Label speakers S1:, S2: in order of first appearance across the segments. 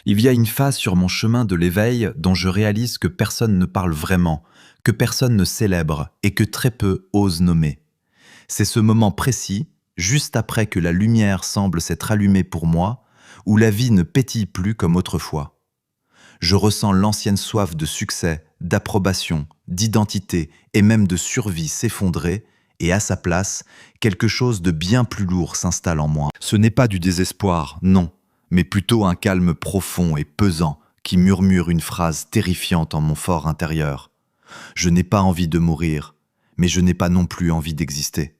S1: Il y a une phase sur mon chemin de l'éveil dont je réalise que personne ne parle vraiment, que personne ne célèbre et que très peu osent nommer. C'est ce moment précis, juste après que la lumière semble s'être allumée pour moi, où la vie ne pétille plus comme autrefois. Je ressens l'ancienne soif de succès, d'approbation, d'identité et même de survie s'effondrer, et à sa place, quelque chose de bien plus lourd s'installe en moi. Ce n'est pas du désespoir, non, mais plutôt un calme profond et pesant qui murmure une phrase terrifiante en mon fort intérieur. Je n'ai pas envie de mourir, mais je n'ai pas non plus envie d'exister.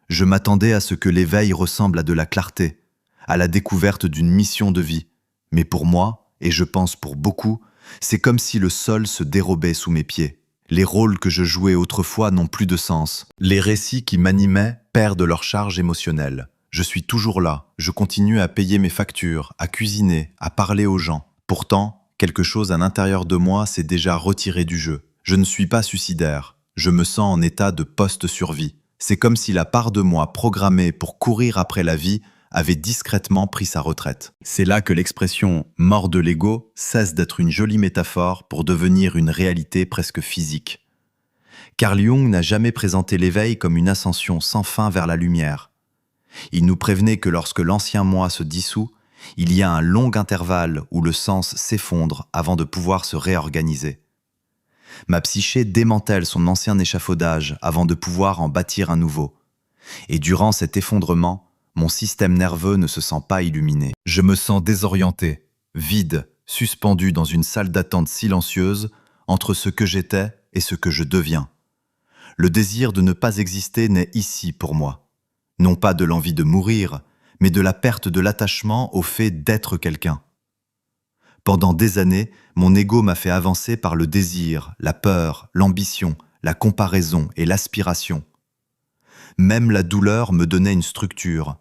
S1: Je m'attendais à ce que l'éveil ressemble à de la clarté, à la découverte d'une mission de vie. Mais pour moi, et je pense pour beaucoup, c'est comme si le sol se dérobait sous mes pieds. Les rôles que je jouais autrefois n'ont plus de sens. Les récits qui m'animaient perdent leur charge émotionnelle. Je suis toujours là, je continue à payer mes factures, à cuisiner, à parler aux gens. Pourtant, quelque chose à l'intérieur de moi s'est déjà retiré du jeu. Je ne suis pas suicidaire, je me sens en état de post-survie. C'est comme si la part de moi programmée pour courir après la vie avait discrètement pris sa retraite. C'est là que l'expression « mort de l'ego » cesse d'être une jolie métaphore pour devenir une réalité presque physique. Carl Jung n'a jamais présenté l'éveil comme une ascension sans fin vers la lumière. Il nous prévenait que lorsque l'ancien moi se dissout, il y a un long intervalle où le sens s'effondre avant de pouvoir se réorganiser. Ma psyché démantèle son ancien échafaudage avant de pouvoir en bâtir un nouveau. Et durant cet effondrement, mon système nerveux ne se sent pas illuminé. Je me sens désorienté, vide, suspendu dans une salle d'attente silencieuse entre ce que j'étais et ce que je deviens. Le désir de ne pas exister naît ici pour moi. Non pas de l'envie de mourir, mais de la perte de l'attachement au fait d'être quelqu'un. Pendant des années, mon ego m'a fait avancer par le désir, la peur, l'ambition, la comparaison et l'aspiration. Même la douleur me donnait une structure.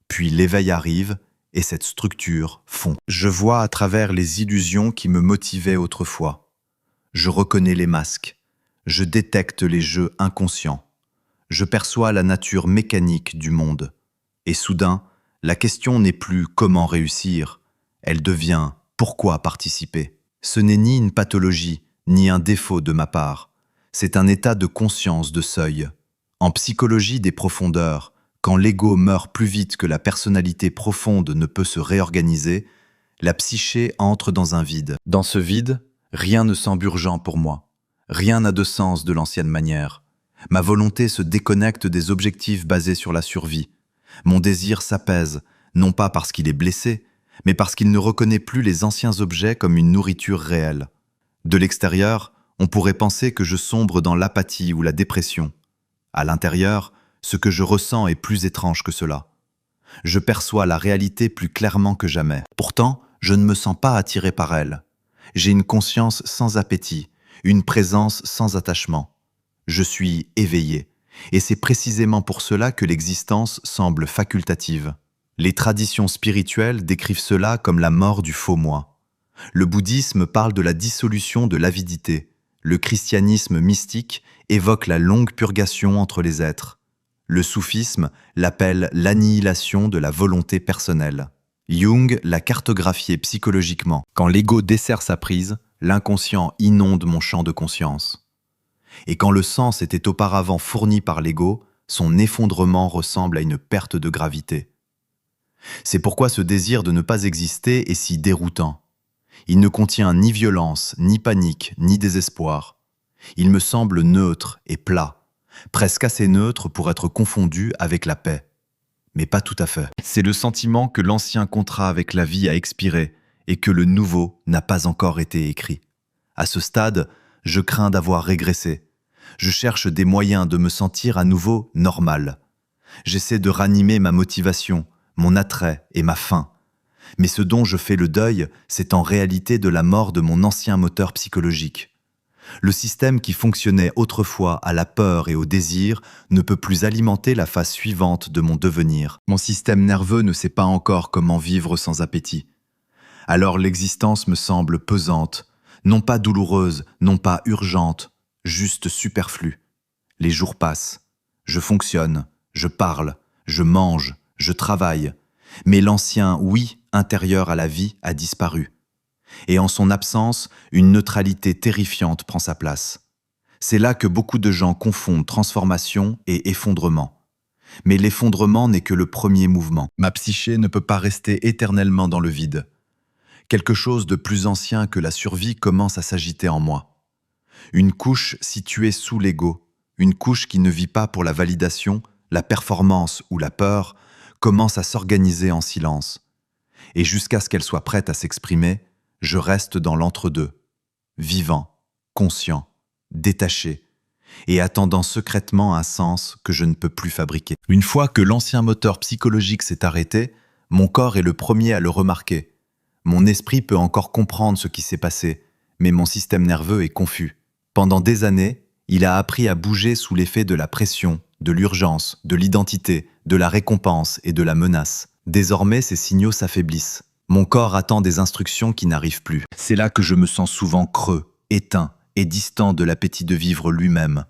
S1: Puis l'éveil arrive et cette structure fond. Je vois à travers les illusions qui me motivaient autrefois. Je reconnais les masques. Je détecte les jeux inconscients. Je perçois la nature mécanique du monde. Et soudain, la question n'est plus comment réussir. Elle devient pourquoi participer. Ce n'est ni une pathologie, ni un défaut de ma part. C'est un état de conscience de seuil. En psychologie des profondeurs, quand l'ego meurt plus vite que la personnalité profonde ne peut se réorganiser, la psyché entre dans un vide. Dans ce vide, rien ne semble urgent pour moi. Rien n'a de sens de l'ancienne manière. Ma volonté se déconnecte des objectifs basés sur la survie. Mon désir s'apaise, non pas parce qu'il est blessé, mais parce qu'il ne reconnaît plus les anciens objets comme une nourriture réelle. De l'extérieur, on pourrait penser que je sombre dans l'apathie ou la dépression. À l'intérieur, ce que je ressens est plus étrange que cela. Je perçois la réalité plus clairement que jamais. Pourtant, je ne me sens pas attiré par elle. J'ai une conscience sans appétit, une présence sans attachement. Je suis éveillé, et c'est précisément pour cela que l'existence semble facultative. Les traditions spirituelles décrivent cela comme la mort du faux moi. Le bouddhisme parle de la dissolution de l'avidité. Le christianisme mystique évoque la longue purgation entre les êtres. Le soufisme l'appelle l'annihilation de la volonté personnelle. Jung l'a cartographié psychologiquement. Quand l'ego dessert sa prise, l'inconscient inonde mon champ de conscience. Et quand le sens était auparavant fourni par l'ego, son effondrement ressemble à une perte de gravité. C'est pourquoi ce désir de ne pas exister est si déroutant. Il ne contient ni violence, ni panique, ni désespoir. Il me semble neutre et plat, presque assez neutre pour être confondu avec la paix. Mais pas tout à fait. C'est le sentiment que l'ancien contrat avec la vie a expiré et que le nouveau n'a pas encore été écrit. À ce stade, je crains d'avoir régressé. Je cherche des moyens de me sentir à nouveau normal. J'essaie de ranimer ma motivation, mon attrait et ma faim. Mais ce dont je fais le deuil, c'est en réalité de la mort de mon ancien moteur psychologique. Le système qui fonctionnait autrefois à la peur et au désir ne peut plus alimenter la phase suivante de mon devenir. Mon système nerveux ne sait pas encore comment vivre sans appétit. Alors l'existence me semble pesante, non pas douloureuse, non pas urgente, juste superflue. Les jours passent, je fonctionne, je parle, je mange, je travaille, mais l'ancien oui intérieur à la vie a disparu. Et en son absence, une neutralité terrifiante prend sa place. C'est là que beaucoup de gens confondent transformation et effondrement. Mais l'effondrement n'est que le premier mouvement. Ma psyché ne peut pas rester éternellement dans le vide. Quelque chose de plus ancien que la survie commence à s'agiter en moi. Une couche située sous l'ego, une couche qui ne vit pas pour la validation, la performance ou la peur, commence à s'organiser en silence. Et jusqu'à ce qu'elle soit prête à s'exprimer, je reste dans l'entre-deux, vivant, conscient, détaché, et attendant secrètement un sens que je ne peux plus fabriquer. Une fois que l'ancien moteur psychologique s'est arrêté, mon corps est le premier à le remarquer. Mon esprit peut encore comprendre ce qui s'est passé, mais mon système nerveux est confus. Pendant des années, il a appris à bouger sous l'effet de la pression, de l'urgence, de l'identité, de la récompense et de la menace. Désormais, ces signaux s'affaiblissent. Mon corps attend des instructions qui n'arrivent plus. C'est là que je me sens souvent creux, éteint et distant de l'appétit de vivre lui-même.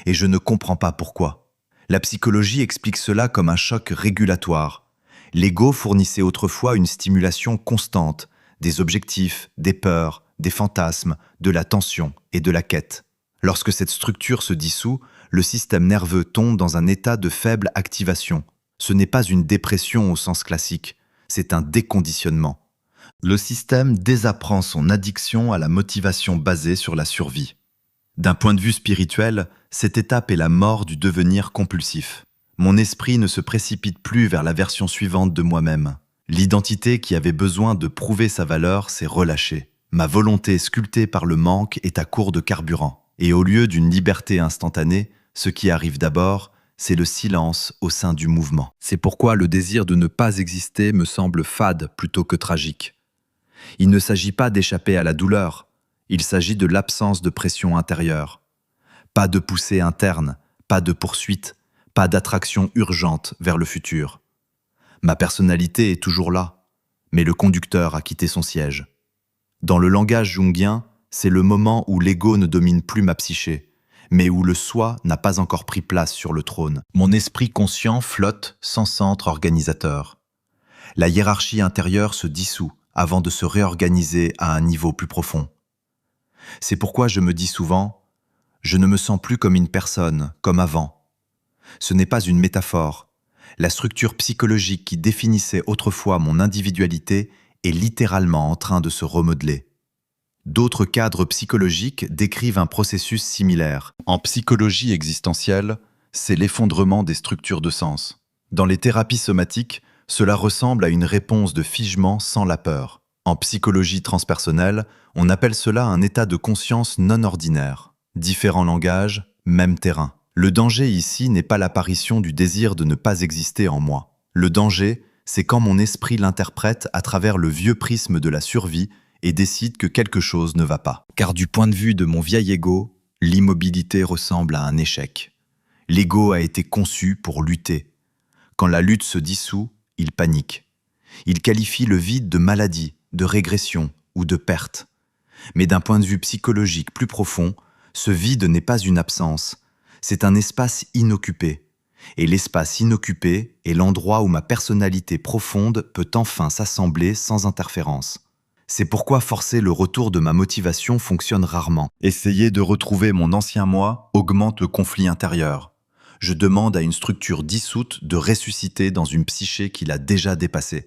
S1: Et je ne comprends pas pourquoi. La psychologie explique cela comme un choc régulatoire. L'ego fournissait autrefois une stimulation constante, des objectifs, des peurs, des fantasmes, de la tension et de la quête. Lorsque cette structure se dissout, le système nerveux tombe dans un état de faible activation. Ce n'est pas une dépression au sens classique, c'est un déconditionnement. Le système désapprend son addiction à la motivation basée sur la survie. D'un point de vue spirituel, cette étape est la mort du devenir compulsif. Mon esprit ne se précipite plus vers la version suivante de moi-même. L'identité qui avait besoin de prouver sa valeur s'est relâchée. Ma volonté sculptée par le manque est à court de carburant. Et au lieu d'une liberté instantanée, ce qui arrive d'abord, c'est le silence au sein du mouvement. C'est pourquoi le désir de ne pas exister me semble fade plutôt que tragique. Il ne s'agit pas d'échapper à la douleur, il s'agit de l'absence de pression intérieure. Pas de poussée interne, pas de poursuite, pas d'attraction urgente vers le futur. Ma personnalité est toujours là, mais le conducteur a quitté son siège. Dans le langage jungien, c'est le moment où l'ego ne domine plus ma psyché, mais où le soi n'a pas encore pris place sur le trône. Mon esprit conscient flotte sans centre organisateur. La hiérarchie intérieure se dissout avant de se réorganiser à un niveau plus profond. C'est pourquoi je me dis souvent « Je ne me sens plus comme une personne, comme avant ». Ce n'est pas une métaphore. La structure psychologique qui définissait autrefois mon individualité est littéralement en train de se remodeler. D'autres cadres psychologiques décrivent un processus similaire. En psychologie existentielle, c'est l'effondrement des structures de sens. Dans les thérapies somatiques, cela ressemble à une réponse de figement sans la peur. En psychologie transpersonnelle, on appelle cela un état de conscience non ordinaire. Différents langages, même terrain. Le danger ici n'est pas l'apparition du désir de ne pas exister en moi. Le danger, c'est quand mon esprit l'interprète à travers le vieux prisme de la survie et décide que quelque chose ne va pas. Car du point de vue de mon vieil ego, l'immobilité ressemble à un échec. L'ego a été conçu pour lutter. Quand la lutte se dissout, il panique. Il qualifie le vide de maladie, de régression ou de perte. Mais d'un point de vue psychologique plus profond, ce vide n'est pas une absence, c'est un espace inoccupé. Et l'espace inoccupé est l'endroit où ma personnalité profonde peut enfin s'assembler sans interférence. C'est pourquoi forcer le retour de ma motivation fonctionne rarement. Essayer de retrouver mon ancien moi augmente le conflit intérieur. Je demande à une structure dissoute de ressusciter dans une psyché qui l'a déjà dépassée.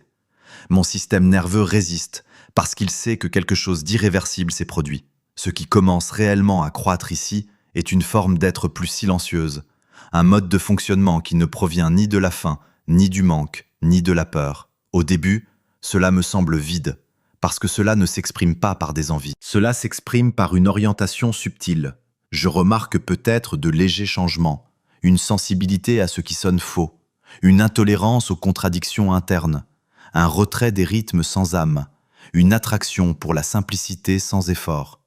S1: Mon système nerveux résiste parce qu'il sait que quelque chose d'irréversible s'est produit. Ce qui commence réellement à croître ici est une forme d'être plus silencieuse, un mode de fonctionnement qui ne provient ni de la faim, ni du manque, ni de la peur. Au début, cela me semble vide, parce que cela ne s'exprime pas par des envies. Cela s'exprime par une orientation subtile. Je remarque peut-être de légers changements, une sensibilité à ce qui sonne faux, une intolérance aux contradictions internes, un retrait des rythmes sans âme, une attraction pour la simplicité sans effort.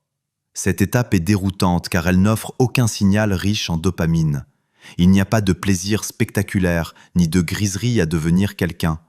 S1: Cette étape est déroutante car elle n'offre aucun signal riche en dopamine. Il n'y a pas de plaisir spectaculaire ni de griserie à devenir quelqu'un,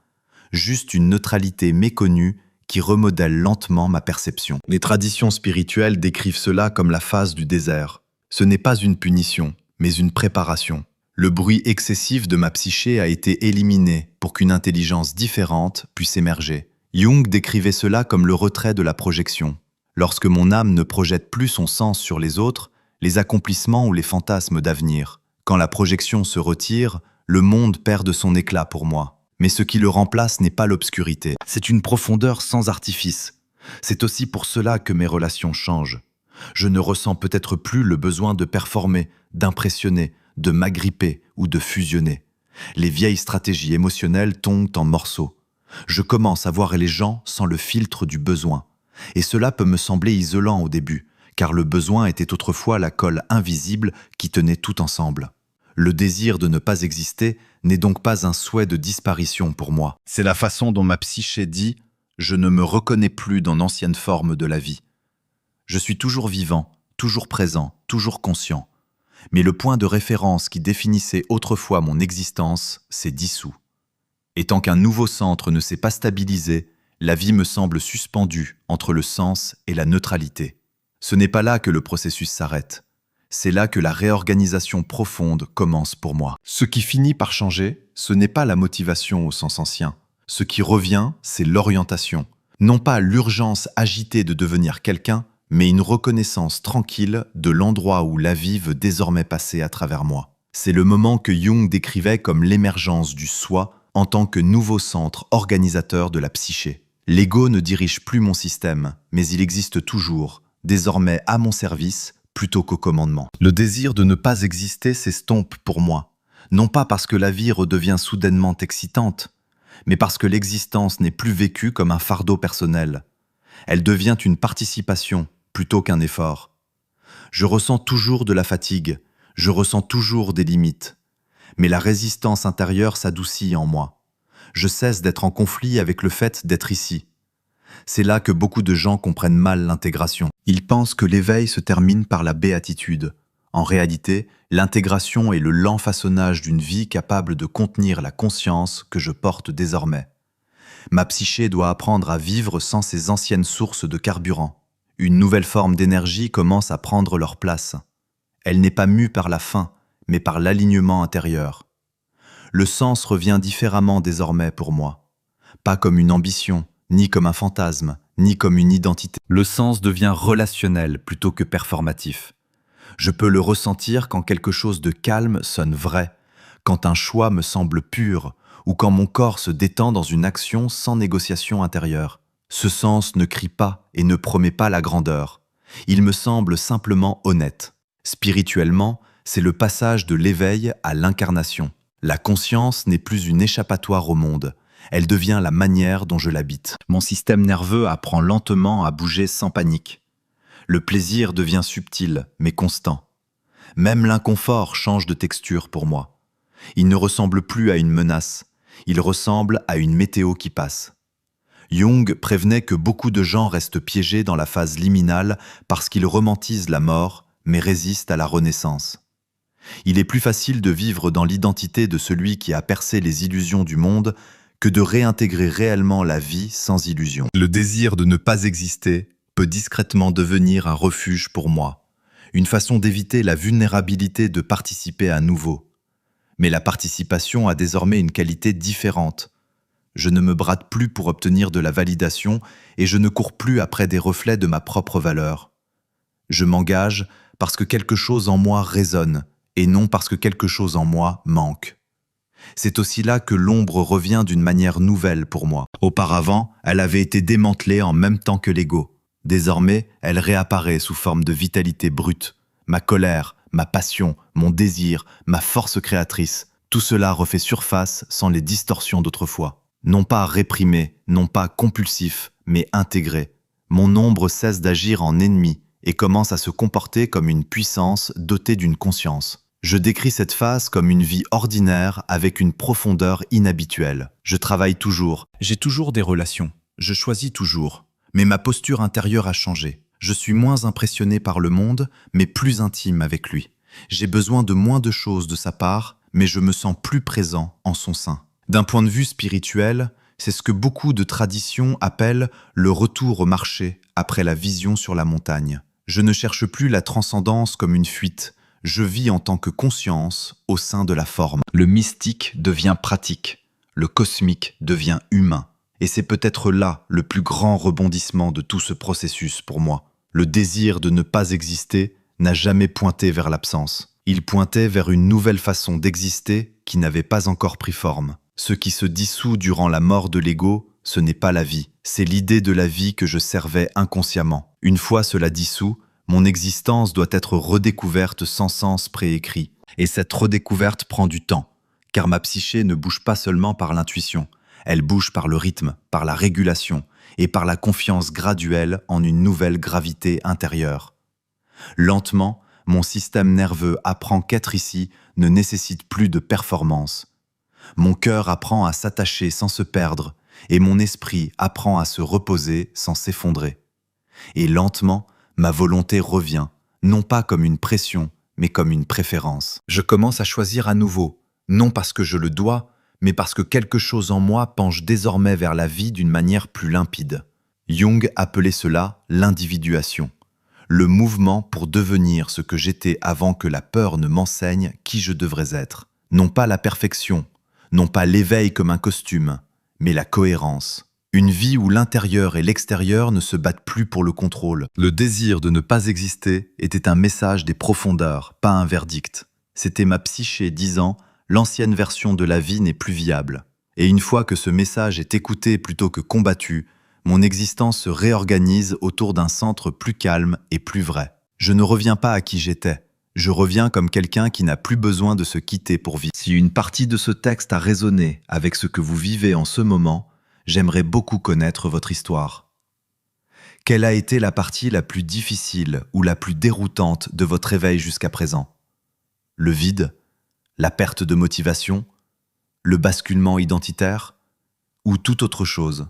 S1: juste une neutralité méconnue qui remodèle lentement ma perception. Les traditions spirituelles décrivent cela comme la phase du désert. Ce n'est pas une punition, mais une préparation. Le bruit excessif de ma psyché a été éliminé pour qu'une intelligence différente puisse émerger. Jung décrivait cela comme le retrait de la projection. Lorsque mon âme ne projette plus son sens sur les autres, les accomplissements ou les fantasmes d'avenir. Quand la projection se retire, le monde perd de son éclat pour moi. Mais ce qui le remplace n'est pas l'obscurité. C'est une profondeur sans artifice. C'est aussi pour cela que mes relations changent. Je ne ressens peut-être plus le besoin de performer, d'impressionner, de m'agripper ou de fusionner. Les vieilles stratégies émotionnelles tombent en morceaux. Je commence à voir les gens sans le filtre du besoin. Et cela peut me sembler isolant au début, car le besoin était autrefois la colle invisible qui tenait tout ensemble. Le désir de ne pas exister n'est donc pas un souhait de disparition pour moi. C'est la façon dont ma psyché dit « je ne me reconnais plus dans l'ancienne forme de la vie ». Je suis toujours vivant, toujours présent, toujours conscient. Mais le point de référence qui définissait autrefois mon existence s'est dissous. Et tant qu'un nouveau centre ne s'est pas stabilisé, la vie me semble suspendue entre le sens et la neutralité. Ce n'est pas là que le processus s'arrête. C'est là que la réorganisation profonde commence pour moi. Ce qui finit par changer, ce n'est pas la motivation au sens ancien. Ce qui revient, c'est l'orientation. Non pas l'urgence agitée de devenir quelqu'un, mais une reconnaissance tranquille de l'endroit où la vie veut désormais passer à travers moi. C'est le moment que Jung décrivait comme l'émergence du soi en tant que nouveau centre organisateur de la psyché. L'ego ne dirige plus mon système, mais il existe toujours, désormais à mon service, plutôt qu'au commandement. Le désir de ne pas exister s'estompe pour moi, non pas parce que la vie redevient soudainement excitante, mais parce que l'existence n'est plus vécue comme un fardeau personnel. Elle devient une participation plutôt qu'un effort. Je ressens toujours de la fatigue, je ressens toujours des limites, mais la résistance intérieure s'adoucit en moi. Je cesse d'être en conflit avec le fait d'être ici. C'est là que beaucoup de gens comprennent mal l'intégration. Ils pensent que l'éveil se termine par la béatitude. En réalité, l'intégration est le lent façonnage d'une vie capable de contenir la conscience que je porte désormais. Ma psyché doit apprendre à vivre sans ses anciennes sources de carburant. Une nouvelle forme d'énergie commence à prendre leur place. Elle n'est pas mue par la faim, mais par l'alignement intérieur. Le sens revient différemment désormais pour moi. Pas comme une ambition, ni comme un fantasme, ni comme une identité. Le sens devient relationnel plutôt que performatif. Je peux le ressentir quand quelque chose de calme sonne vrai, quand un choix me semble pur, ou quand mon corps se détend dans une action sans négociation intérieure. Ce sens ne crie pas et ne promet pas la grandeur. Il me semble simplement honnête. Spirituellement, c'est le passage de l'éveil à l'incarnation. La conscience n'est plus une échappatoire au monde. Elle devient la manière dont je l'habite. Mon système nerveux apprend lentement à bouger sans panique. Le plaisir devient subtil, mais constant. Même l'inconfort change de texture pour moi. Il ne ressemble plus à une menace. Il ressemble à une météo qui passe. Jung prévenait que beaucoup de gens restent piégés dans la phase liminale parce qu'ils romantisent la mort, mais résistent à la renaissance. Il est plus facile de vivre dans l'identité de celui qui a percé les illusions du monde que de réintégrer réellement la vie sans illusion. Le désir de ne pas exister peut discrètement devenir un refuge pour moi, une façon d'éviter la vulnérabilité de participer à nouveau. Mais la participation a désormais une qualité différente. Je ne me brade plus pour obtenir de la validation et je ne cours plus après des reflets de ma propre valeur. Je m'engage parce que quelque chose en moi résonne et non parce que quelque chose en moi manque. C'est aussi là que l'ombre revient d'une manière nouvelle pour moi. Auparavant, elle avait été démantelée en même temps que l'ego. Désormais, elle réapparaît sous forme de vitalité brute. Ma colère, ma passion, mon désir, ma force créatrice, tout cela refait surface sans les distorsions d'autrefois. Non pas réprimé, non pas compulsif, mais intégré. Mon ombre cesse d'agir en ennemi et commence à se comporter comme une puissance dotée d'une conscience. Je décris cette phase comme une vie ordinaire avec une profondeur inhabituelle. Je travaille toujours, j'ai toujours des relations, je choisis toujours. Mais ma posture intérieure a changé. Je suis moins impressionné par le monde, mais plus intime avec lui. J'ai besoin de moins de choses de sa part, mais je me sens plus présent en son sein. D'un point de vue spirituel, c'est ce que beaucoup de traditions appellent le retour au marché après la vision sur la montagne. Je ne cherche plus la transcendance comme une fuite. Je vis en tant que conscience au sein de la forme. Le mystique devient pratique. Le cosmique devient humain. Et c'est peut-être là le plus grand rebondissement de tout ce processus pour moi. Le désir de ne pas exister n'a jamais pointé vers l'absence. Il pointait vers une nouvelle façon d'exister qui n'avait pas encore pris forme. Ce qui se dissout durant la mort de l'ego, ce n'est pas la vie, c'est l'idée de la vie que je servais inconsciemment. Une fois cela dissous, mon existence doit être redécouverte sans sens préécrit. Et cette redécouverte prend du temps, car ma psyché ne bouge pas seulement par l'intuition, elle bouge par le rythme, par la régulation et par la confiance graduelle en une nouvelle gravité intérieure. Lentement, mon système nerveux apprend qu'être ici ne nécessite plus de performance. Mon cœur apprend à s'attacher sans se perdre, et mon esprit apprend à se reposer sans s'effondrer. Et lentement, ma volonté revient, non pas comme une pression, mais comme une préférence. Je commence à choisir à nouveau, non parce que je le dois, mais parce que quelque chose en moi penche désormais vers la vie d'une manière plus limpide. Jung appelait cela l'individuation, le mouvement pour devenir ce que j'étais avant que la peur ne m'enseigne qui je devrais être. Non pas la perfection, non pas l'éveil comme un costume, mais la cohérence. Une vie où l'intérieur et l'extérieur ne se battent plus pour le contrôle. Le désir de ne pas exister était un message des profondeurs, pas un verdict. C'était ma psyché disant « l'ancienne version de la vie n'est plus viable ». Et une fois que ce message est écouté plutôt que combattu, mon existence se réorganise autour d'un centre plus calme et plus vrai. Je ne reviens pas à qui j'étais. Je reviens comme quelqu'un qui n'a plus besoin de se quitter pour vivre. Si une partie de ce texte a résonné avec ce que vous vivez en ce moment, j'aimerais beaucoup connaître votre histoire. Quelle a été la partie la plus difficile ou la plus déroutante de votre éveil jusqu'à présent? Le vide? La perte de motivation? Le basculement identitaire? Ou toute autre chose?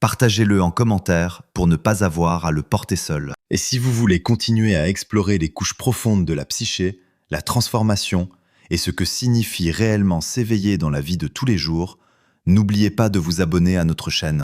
S1: Partagez-le en commentaire pour ne pas avoir à le porter seul. Et si vous voulez continuer à explorer les couches profondes de la psyché, la transformation et ce que signifie réellement s'éveiller dans la vie de tous les jours, n'oubliez pas de vous abonner à notre chaîne.